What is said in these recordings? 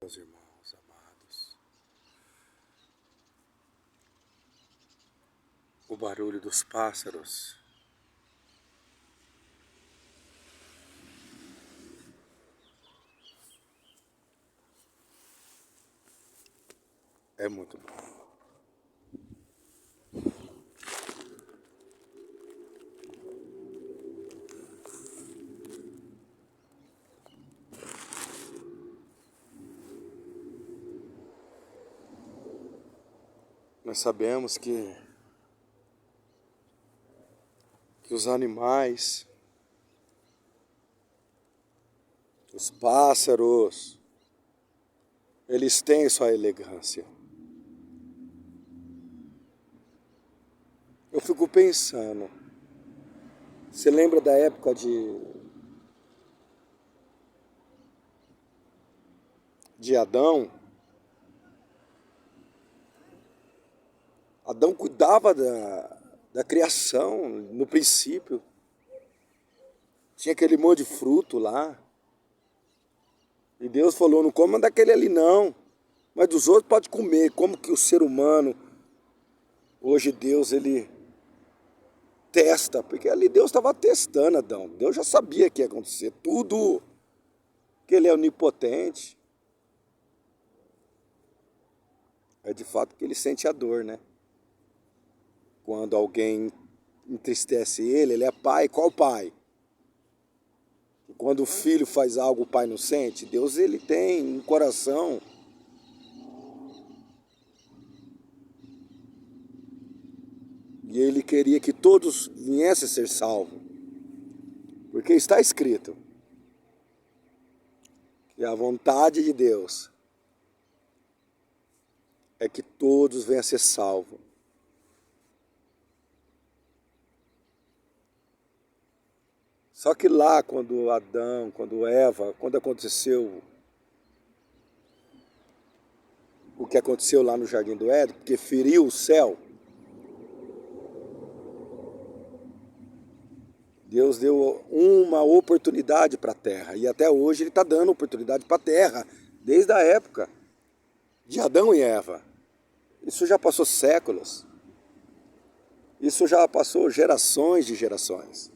meus irmãos amados. O barulho dos pássaros é muito bom. Nós sabemos que os animais, os pássaros, eles têm sua elegância. Eu fico pensando, você lembra da época de Adão? Adão cuidava da criação no princípio. Tinha aquele monte de fruto lá. E Deus falou, não coma daquele ali não. Mas dos outros pode comer. Como que o ser humano, hoje Deus, ele testa. Porque ali Deus estava testando Adão. Deus já sabia que ia acontecer. Tudo. Que ele é onipotente. É de fato que ele sente a dor, né? Quando alguém entristece ele, ele é pai. Qual pai? Quando o filho faz algo, o pai não sente. Deus, ele tem um coração. E ele queria que todos viessem a ser salvos. Porque está escrito que a vontade de Deus é que todos venham a ser salvos. Só que lá, quando Adão, quando Eva, quando aconteceu o que aconteceu lá no Jardim do Éden, porque feriu o céu, Deus deu uma oportunidade para a terra. E até hoje ele está dando oportunidade para a terra, desde a época de Adão e Eva. Isso já passou séculos. Isso já passou gerações de gerações.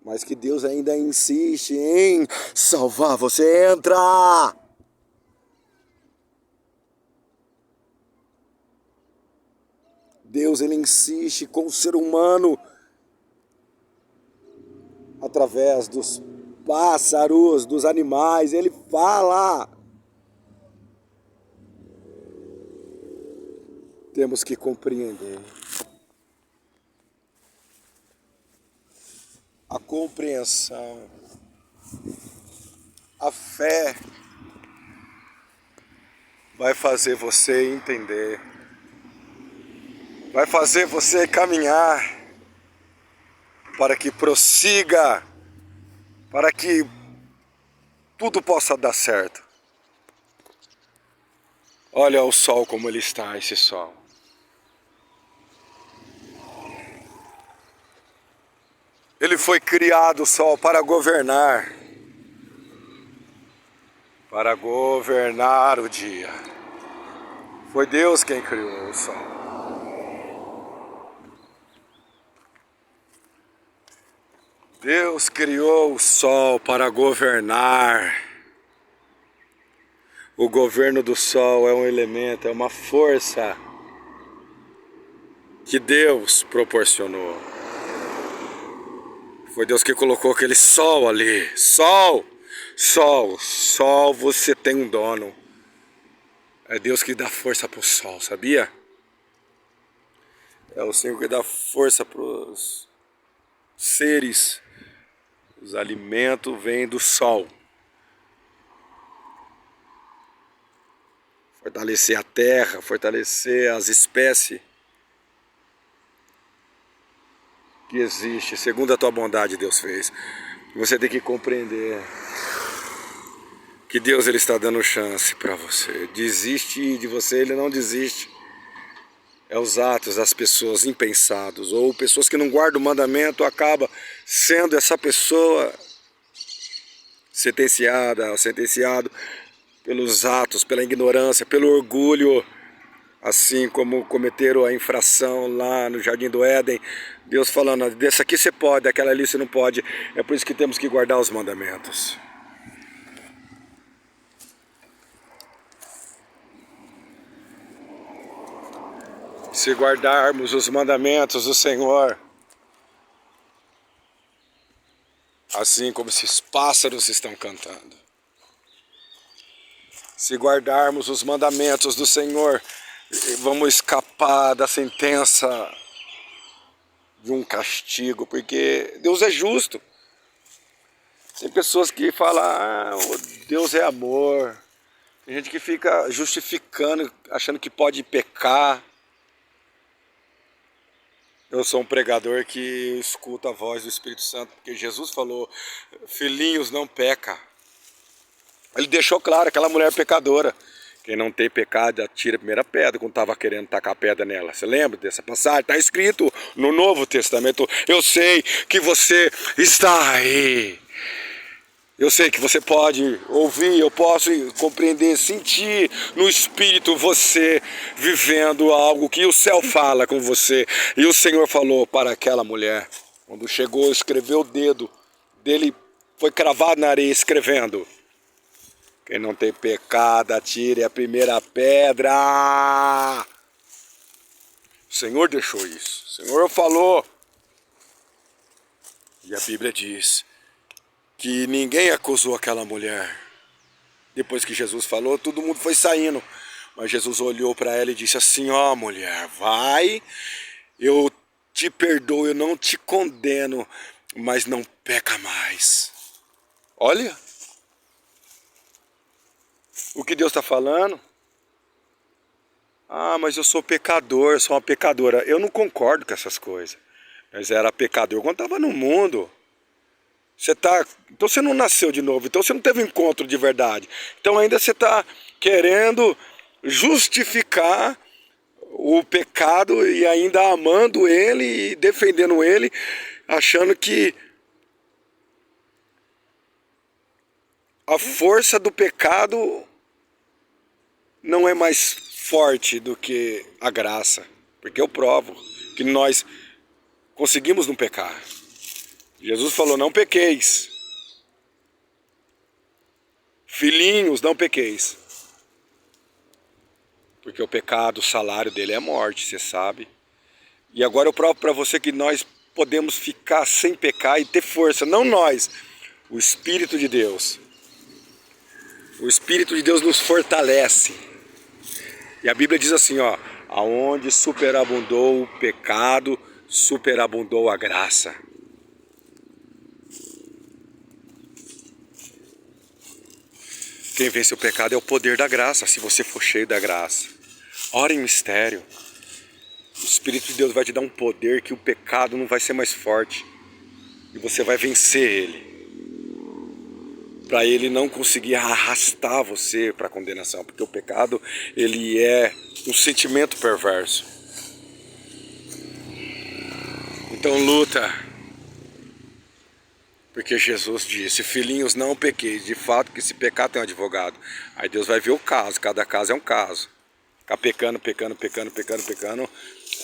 Mas que Deus ainda insiste em salvar. Você entra! Deus, ele insiste com o ser humano através dos pássaros, dos animais. Ele fala. Temos que compreender. A compreensão, a fé vai fazer você entender, vai fazer você caminhar para que prossiga, para que tudo possa dar certo. Olha o sol como ele está, esse sol. Ele foi criado, o sol, para governar o dia. Foi Deus quem criou o sol. Deus criou o sol para governar. O governo do sol é um elemento, é uma força que Deus proporcionou. Foi Deus que colocou aquele sol ali. Sol, sol, sol, você tem um dono. É Deus que dá força para o sol, sabia? É o Senhor que dá força para os seres. Os alimentos vêm do sol. Fortalecer a terra, fortalecer as espécies que existem, segundo a tua bondade, Deus fez. Você tem que compreender que Deus, ele está dando chance para você. Desiste de você, ele não desiste. É os atos das pessoas impensados, ou pessoas que não guardam o mandamento, acaba sendo essa pessoa sentenciada, sentenciado pelos atos, pela ignorância, pelo orgulho, assim como cometeram a infração lá no Jardim do Éden. Deus falando, desse aqui você pode, daquela ali você não pode. É por isso que temos que guardar os mandamentos. Se guardarmos os mandamentos do Senhor, assim como esses pássaros estão cantando. Se guardarmos os mandamentos do Senhor, vamos escapar da sentença de um castigo, porque Deus é justo. Tem pessoas que falam, Deus é amor. Tem gente que fica justificando, achando que pode pecar. Eu sou um pregador que escuta a voz do Espírito Santo, porque Jesus falou, filhinhos, não peca. Ele deixou claro, aquela mulher pecadora. Quem não tem pecado, atira a primeira pedra, quando estava querendo tacar a pedra nela. Você lembra dessa passagem? Está escrito no Novo Testamento. Eu sei que você está aí. Eu sei que você pode ouvir, eu posso compreender, sentir no Espírito você vivendo algo que o céu fala com você. E o Senhor falou para aquela mulher, quando chegou, escreveu o dedo dele, foi cravado na areia escrevendo. Quem não tem pecado, atire a primeira pedra. O Senhor deixou isso, o Senhor falou. E a Bíblia diz que ninguém acusou aquela mulher. Depois que Jesus falou, todo mundo foi saindo. Mas Jesus olhou para ela e disse assim, ó mulher, vai, eu te perdoo, eu não te condeno, mas não peca mais. Olha o que Deus está falando. Ah, mas eu sou pecador, sou uma pecadora. Eu não concordo com essas coisas. Mas era pecador quando estava no mundo. Então você não nasceu de novo, então você não teve um encontro de verdade. Então ainda você está querendo justificar o pecado e ainda amando ele e defendendo ele, achando que a força do pecado não é mais forte do que a graça. Porque eu provo que nós conseguimos não pecar. Jesus falou, não pequeis. Filhinhos, não pequeis. Porque o pecado, o salário dele é a morte, você sabe. E agora eu provo para você que nós podemos ficar sem pecar e ter força. Não nós, o Espírito de Deus. O Espírito de Deus nos fortalece. E a Bíblia diz assim, ó, aonde superabundou o pecado, superabundou a graça. Quem vence o pecado é o poder da graça, se você for cheio da graça. Ora em mistério. O Espírito de Deus vai te dar um poder que o pecado não vai ser mais forte. E você vai vencer ele. Para ele não conseguir arrastar você para a condenação. Porque o pecado, ele é um sentimento perverso. Então luta. Porque Jesus disse, filhinhos, não pequeis. De fato que se pecar tem um advogado. Aí Deus vai ver o caso, cada caso é um caso. Ficar pecando,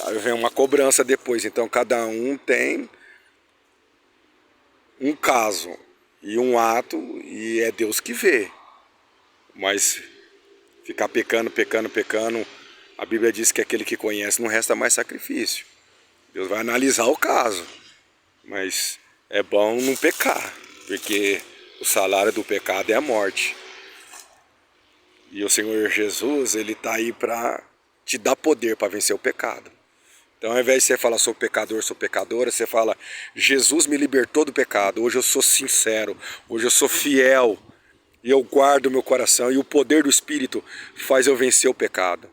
aí vem uma cobrança depois. Então cada um tem um caso e um ato e é Deus que vê. Mas ficar pecando, a Bíblia diz que aquele que conhece não resta mais sacrifício. Deus vai analisar o caso, mas é bom não pecar, porque o salário do pecado é a morte. E o Senhor Jesus, ele está aí para te dar poder para vencer o pecado. Então ao invés de você falar sou pecador, sou pecadora, você fala Jesus me libertou do pecado, hoje eu sou sincero, hoje eu sou fiel, e eu guardo o meu coração, e o poder do Espírito faz eu vencer o pecado.